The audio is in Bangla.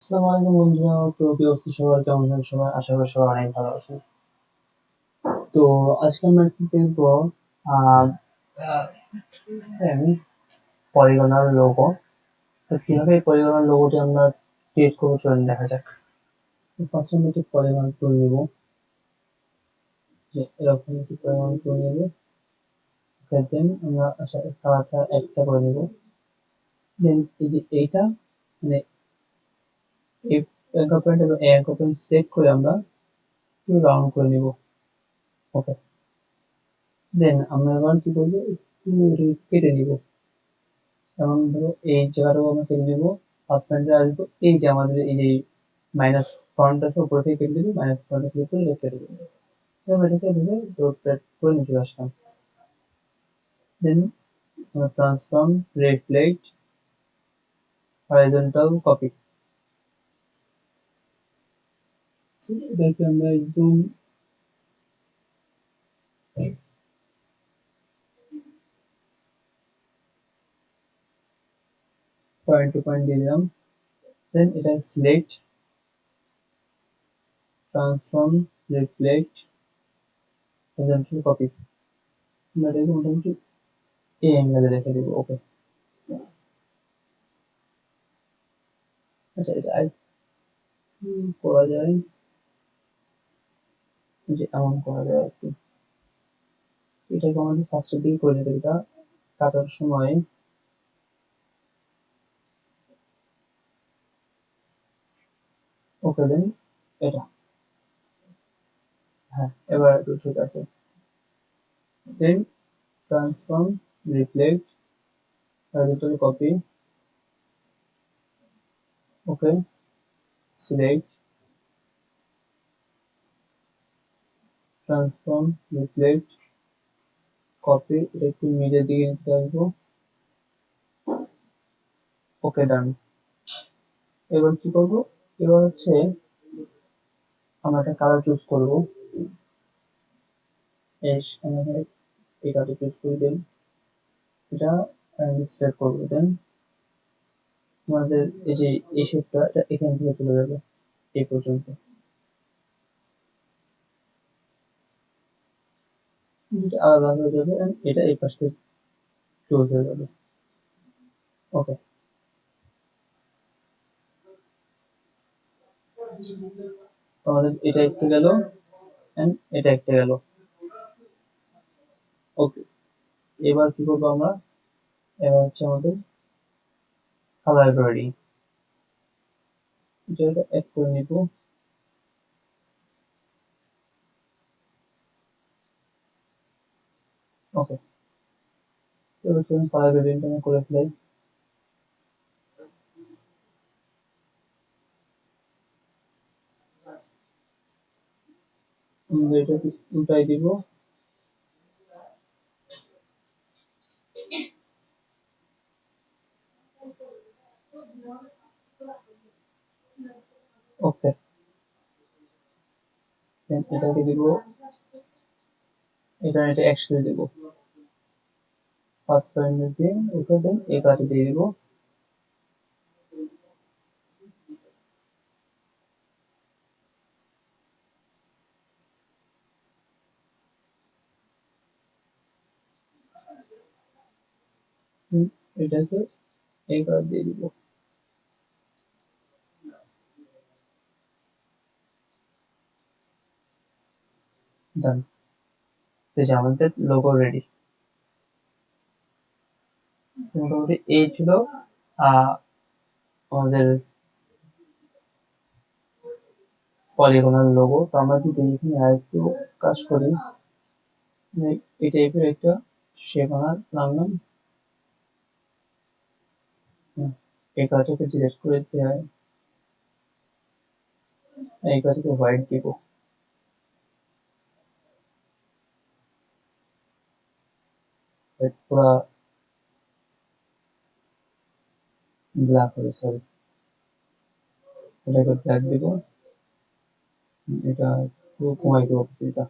আসসালামু আলাইকুম বন্ধুরা। তো কি অবস্থা সবার, কেমন আছেন সবাই? আশা করি সবাই অনেক ভালো আছেন। তো আজকে আমরা একটু দেখবো পলিগনাল লোগো। তো কিভাবে এই পলিগনাল লোগোটি আমরা ক্রিয়েট করবো চলুন দেখা যাক। তো ফার্স্ট আমরা একটি পলিগন টুল নিব, যে এরকম একটি পলিগন টুল নিব। দেন আমরা কালারটা একটা করে নিব। দেন এই যে এইটা মানে এই অ্যাঙ্কর পয়েন্ট এবং এই অ্যাঙ্কর পয়েন্ট সিলেক্ট করে আমরা একটু রাউন্ড করে নিব। ওকে, দেন আমরা এবার কি করবো, একটু কেটে নিব। যেমন ধরো এই জায়গাটাও আমরা কেটে নেবো, ফার্স্ট পয়েন্টে আসবো, এই যে আমাদের এই যে মাইনাস ফ্রন্ট আছে উপর থেকে কেটে দিবি, মাইনাস ফ্রন্টে ক্লিক করে এটা কেটে দিবি। এবার এটাকে ভেবে রোটেট করে নিচে আসলাম। দেন আমরা ট্রান্সফর্ম, রিফ্লেক্ট, হরাইজন্টাল, কপি। এটাকে আমরা একদম পয়েন্ট টু পয়েন্ট দিয়ে দিলাম। দেন এটা select, transform, reflect, horizontal, copy. আমরা এটাকে মোটামুটি এই অ্যাঙ্গেলে রেখে দিব। ওকে, আচ্ছা এটা করা যায়, যে এমন করা যায় একটু। এটাকে আমাদের ফার্স্টের দিকে করে নিতে, এটা কাটার সময় ওকে। দেন এটা, হ্যাঁ এবার একটু ঠিক আছে। দেন ট্রান্সফর্ম, রিফ্লেক্ট, হরাইজন্টাল, কপি। ওকে, সিলেক্ট, ট্রান্সফর্ম, রিফ্লেক্ট, কপি। এটা একটু মিডিয়ার দিকে নিতে আসবো। ওকে, ডান। এবার কি করব, এবার হচ্ছে আমরা একটা কালার চুজ করবো। এই কালারটা চুজ করে দেন, এটা সিলেক্ট করবো। দেন আমাদের এই যে এই শেপটা, এটা এখান থেকে চলে যাবে এই পর্যন্ত, এটা আলাদা হয়ে যাবে, and এটা এই পাশে চুজ হয়ে যাবে। ওকে, আমাদের এটা একটা গেল and এটা একটা গেল। ওকে, এবার কি করবো আমরা, এবার হচ্ছে আমাদের কালার গ্রেডিং, এটা অ্যাড করে নিব। ওকে, এবার চলুন কালার গ্রেডিংটা আমি করে ফেলাই। আমরা এটা উল্টাই দিব। ওকে, দেন এটাকে দিব, এটা একসাথে দিব ফার্স্ট পয়েন্ট দিয়ে। ওকে, দেন এই কাজে দিয়ে দিব। এটাকে এই কাজ দিয়ে দিব। ডান, এই যে আমাদের লোগো রেডি। মোটামুটি এই ছিল আমাদের পলিগনাল লোগো। তো আমরা যদি এখানে আরেকটু কাজ করি, এই টাইপের একটা শেপ আনলাম। এই কাজটাকে ডিলিট করে দিতে হয়, এই কাজটাকে হোয়াইট দিব, পুরা ব্ল্যাক হবে, সরি এটাকে ব্ল্যাক দিব। এটা পুরো কমাই দেবো এটা।